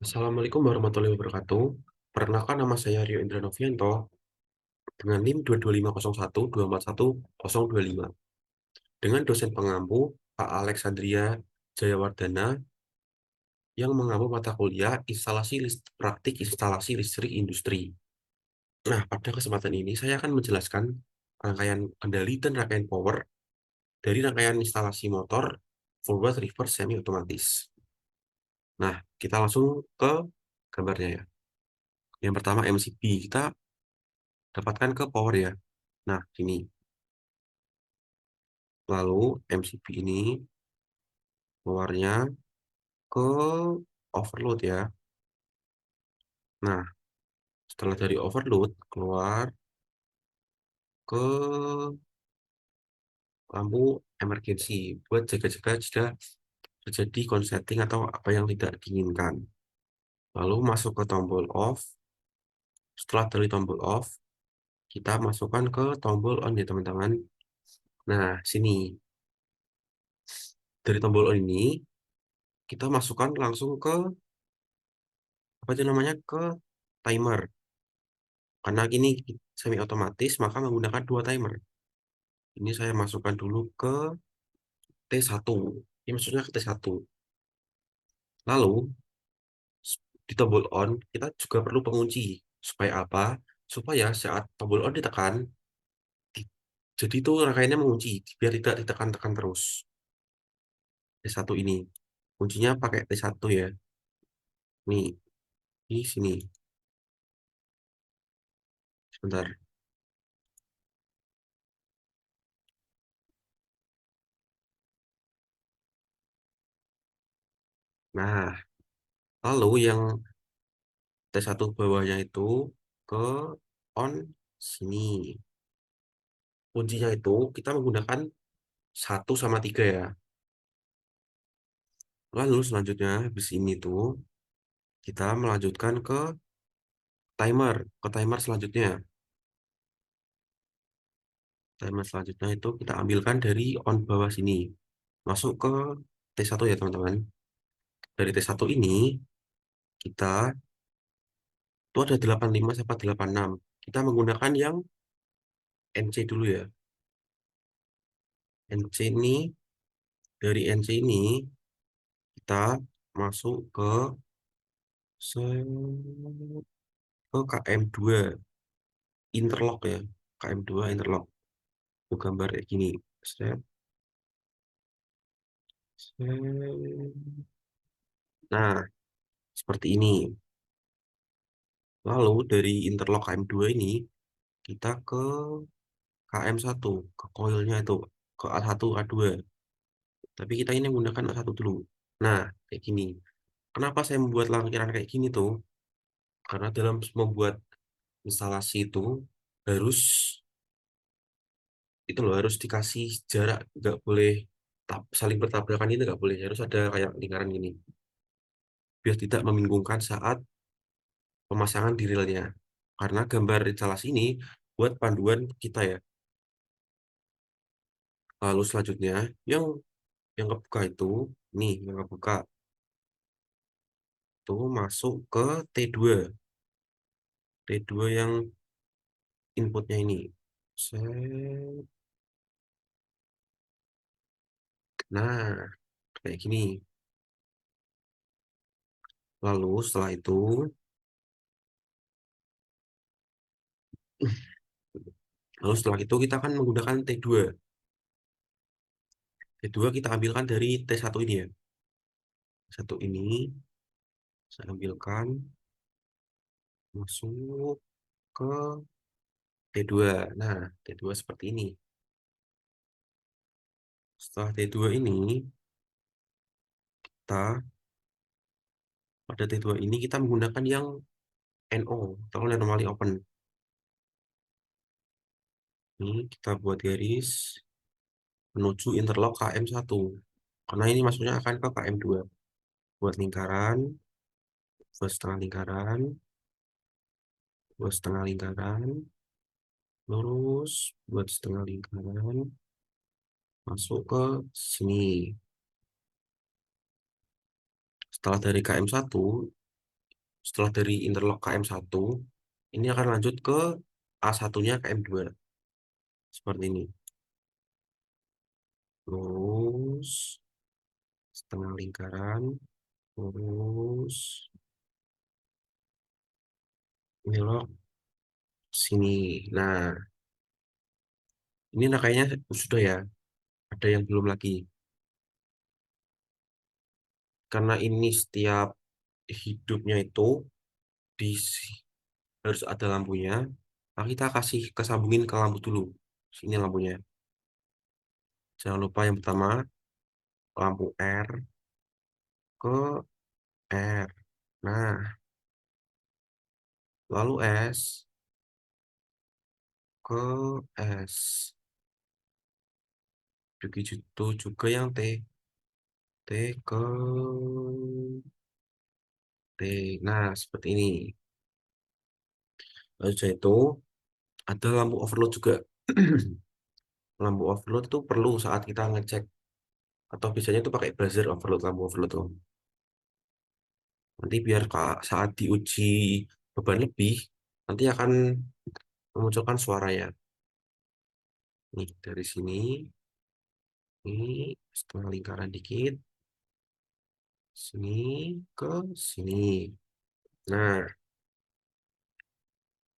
Assalamualaikum warahmatullahi wabarakatuh. Perkenalkan nama saya Rio Indra Novianto dengan NIM 22501241025 dengan dosen pengampu Pak Alexandria Jayawardana yang mengampu mata kuliah praktik instalasi listrik industri. Nah, pada kesempatan ini saya akan menjelaskan rangkaian kendali dan rangkaian power dari rangkaian instalasi motor forward reverse semi otomatis. Nah, kita langsung ke gambarnya ya. Yang pertama MCB, kita dapatkan ke power ya. Nah, ini. Lalu MCB ini keluarnya ke overload ya. Nah, setelah dari overload keluar ke lampu emergency buat jaga-jaga jika terjadi konsleting atau apa yang tidak diinginkan. Lalu masuk ke tombol off. Setelah dari tombol off, kita masukkan ke tombol on ya teman-teman. Nah, sini. Dari tombol on ini, kita masukkan langsung ke, apa itu namanya, ke timer. Karena gini semi otomatis, maka menggunakan dua timer. Ini saya masukkan dulu ke T1. Ini maksudnya ke T1. Lalu, di tombol on, kita juga perlu pengunci. Supaya apa? Supaya saat tombol on ditekan, jadi itu rangkaiannya mengunci, biar tidak ditekan-tekan terus. T1 ini. Kuncinya pakai T1 ya. Nih, di sini. Sebentar. Nah, lalu yang T1 bawahnya itu ke on sini. Kuncinya itu kita menggunakan 1 sama 3 ya. Lalu selanjutnya habis ini tuh kita melanjutkan ke timer selanjutnya. Timer selanjutnya itu kita ambilkan dari on bawah sini. Masuk ke T1 ya teman-teman. Dari T1 ini kita itu ada 85 sampai 86. Kita menggunakan yang NC dulu ya. NC ini dari NC ini kita masuk ke KM2 interlock ya. KM2 interlock. Itu gambar kayak gini. Set, set. Nah, seperti ini. Lalu dari interlock KM2 ini kita ke KM1, ke coilnya itu, ke A1, A2. Tapi kita ini menggunakan A1 dulu. Nah, kayak gini. Kenapa saya membuat lampiran kayak gini tuh? Karena dalam membuat instalasi itu harus itu loh harus dikasih jarak, nggak boleh saling bertabrakan, itu nggak boleh, harus ada kayak lingkaran gini biar tidak membingungkan saat pemasangan di realnya. Karena gambar instalasi ini buat panduan kita ya. Lalu selanjutnya yang yang kebuka itu, nih yang kebuka tuh masuk ke T2. T2 yang inputnya ini. Set. Nah, kayak gini. Lalu setelah itu, kita akan menggunakan T2. T2 kita ambilkan dari T1 ini ya. Satu ini saya ambilkan masuk ke T2. Nah, T2 seperti ini. Setelah T2 ini, kita pada T2 ini kita menggunakan yang NO atau normally open. Ini kita buat garis menuju interlock KM1. Karena ini masuknya akan ke KM2. Buat lingkaran, buat setengah lingkaran, buat setengah lingkaran, lurus, buat setengah lingkaran, masuk ke sini. Setelah dari KM1, Setelah dari interlock KM1, ini akan lanjut ke A1-nya KM2. Seperti ini. Terus setengah lingkaran. Terus ini lock sini. Nah, ini nah kayaknya sudah ya. Ada yang belum lagi. Karena ini setiap hidupnya itu di harus ada lampunya. Nah, kita kasih kesambungin ke lampu dulu. Sini lampunya. Jangan lupa yang pertama lampu R ke R. Nah, lalu S ke S. Begitu juga yang T. T ke T. Nah, seperti ini. Lalu setelah itu ada lampu overload juga. Lampu overload itu perlu saat kita ngecek atau biasanya itu pakai buzzer overload lampu overload tuh. Nanti biar saat diuji beban lebih nanti akan memunculkan suara ya. Nih dari sini ini setengah lingkaran dikit sini ke sini. Nah,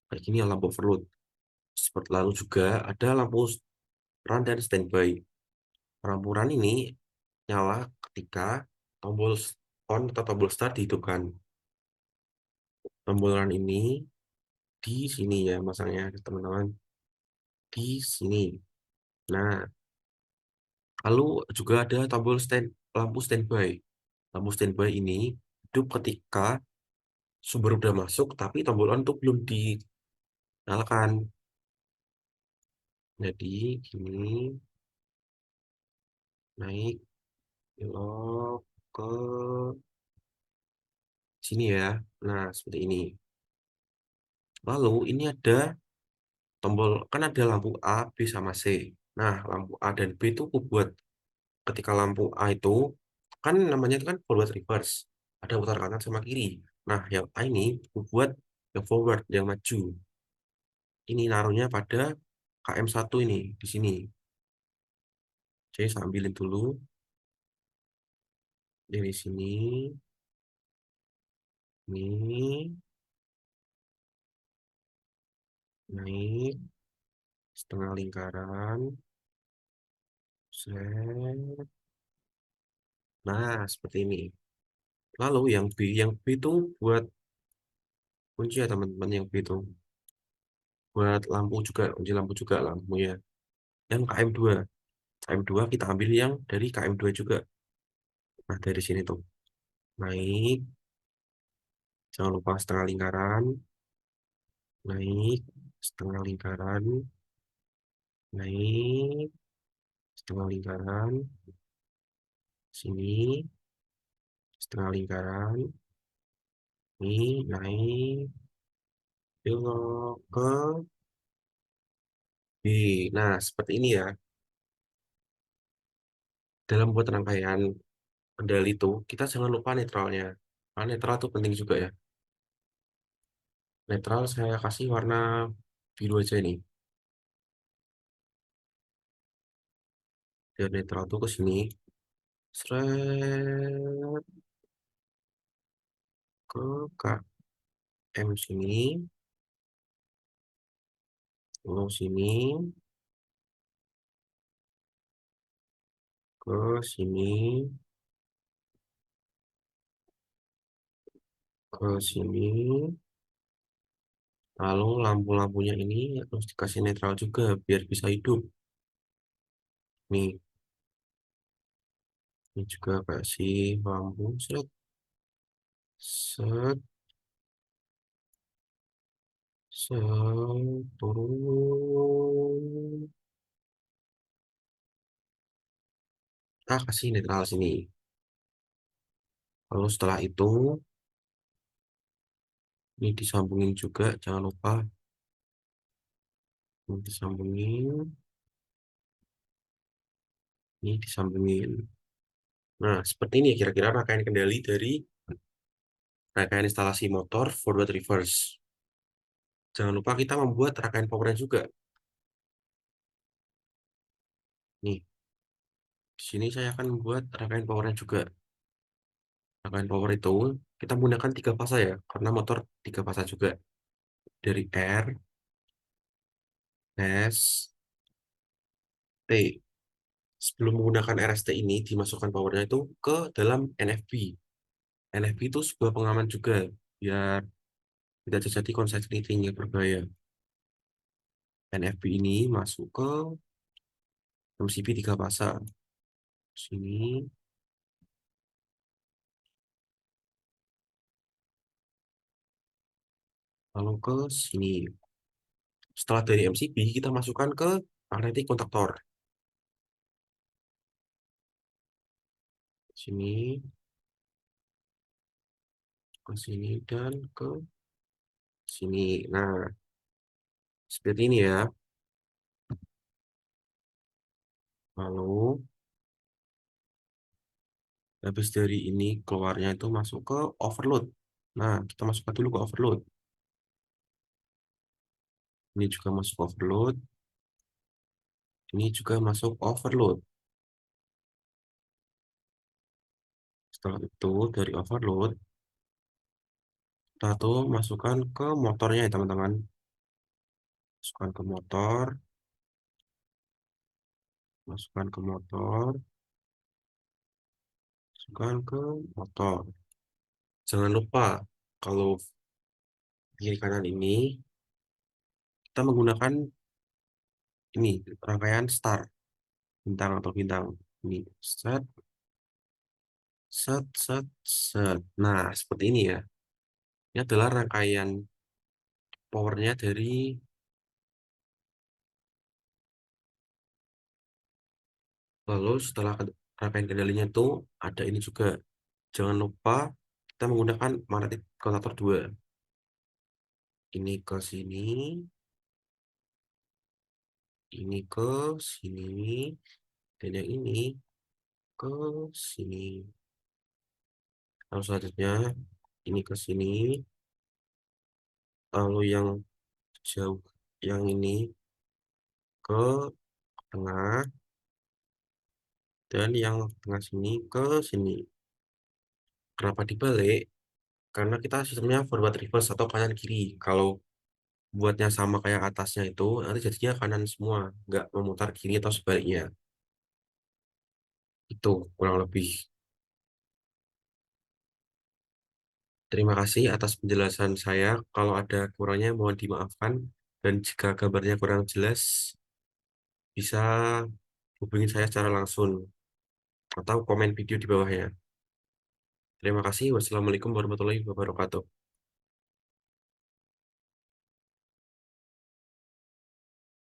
kayak gini ya lampu overload. Seperti lalu juga ada lampu run dan standby. Lampu run ini nyala ketika tombol on atau tombol start dihidupkan. Tombol run ini di sini ya masangnya teman-teman di sini. Nah, lalu juga ada tombol lampu standby. Lampu standby ini hidup ketika sumber udah masuk tapi tombol on tuh belum dinyalakan. Jadi gini naik belok ke sini ya. Nah, seperti ini. Lalu ini ada tombol kan ada lampu A, B sama C. Nah, lampu A dan B itu buat ketika lampu A itu kan namanya itu kan forward reverse. Ada putar kanan sama kiri. Nah, yang A ini buat yang forward, yang maju. Ini naruhnya pada KM1 ini di sini. Jadi saya ambilin dulu dari sini. Ini naik setengah lingkaran. Set. Nah, seperti ini. Lalu yang B itu buat kunci ya teman-teman yang B itu buat lampu juga, kunci lampu juga lampunya. Yang KM2. KM2 kita ambil yang dari KM2 juga. Nah, dari sini tuh. Naik, jangan lupa setengah lingkaran. Naik, setengah lingkaran. Naik, setengah lingkaran. Sini, setengah lingkaran. Ini naik, belok ke B. Nah, seperti ini ya. Dalam buat rangkaian kendali itu, kita jangan lupa netralnya. Karena netral itu penting juga ya. Netral saya kasih warna biru aja ini. Biar netral tuh ke sini. Seret ke KM sini. Lalu sini. Ke sini. Ke sini. Lalu lampu-lampunya ini harus dikasih netral juga biar bisa hidup. Nih, ini juga kasih lampu. Set. Set. Set. Turun. Ah, kasih netral sini. Lalu setelah itu, ini disambungin juga. Jangan lupa. Ini disambungin. Ini disambungin. Nah, seperti ini ya kira-kira rangkaian kendali dari rangkaian instalasi motor forward reverse. Jangan lupa kita membuat rangkaian powernya juga. Nih, di sini saya akan membuat rangkaian powernya juga. Rangkaian power itu kita menggunakan tiga fasa ya, karena motor tiga fasa juga. Dari R, S, T. Sebelum menggunakan RST ini, dimasukkan powernya itu ke dalam NFB. NFB itu sebuah pengaman juga, biar tidak terjadi konsleting yang berbahaya. NFB ini masuk ke MCB tiga pasang. Sini, lalu ke sini. Setelah dari MCB, kita masukkan ke magnetic kontaktor. Sini, ke sini, dan ke sini. Nah, seperti ini ya. Lalu, habis dari ini, keluarnya itu masuk ke overload. Nah, kita masukkan dulu ke overload. Ini juga masuk overload. Ini juga masuk overload. Setelah itu, dari overload, kita tuh masukkan ke motornya ya, teman-teman. Masukkan ke motor, masukkan ke motor, masukkan ke motor. Jangan lupa, kalau kiri kanan ini, kita menggunakan ini, rangkaian star, bintang atau bintang. Ini, set, set, set, set. Nah, seperti ini ya. Ini adalah rangkaian powernya dari, lalu setelah rangkaian kendalinya itu, ada ini juga. Jangan lupa, kita menggunakan magnetic kontaktor 2. Ini ke sini, ini ke sini, dan yang ini ke sini. Lalu selanjutnya ini ke sini, lalu yang jauh yang ini ke tengah, dan yang tengah sini ke sini. Kenapa dibalik? Karena kita sistemnya forward reverse atau kanan kiri. Kalau buatnya sama kayak atasnya itu, nanti jadinya kanan semua, nggak memutar kiri atau sebaliknya. Itu kurang lebih. Terima kasih atas penjelasan saya. Kalau ada kurangnya mohon dimaafkan. Dan jika gambarnya kurang jelas, bisa hubungi saya secara langsung atau komen video di bawahnya. Terima kasih. Wassalamualaikum warahmatullahi wabarakatuh.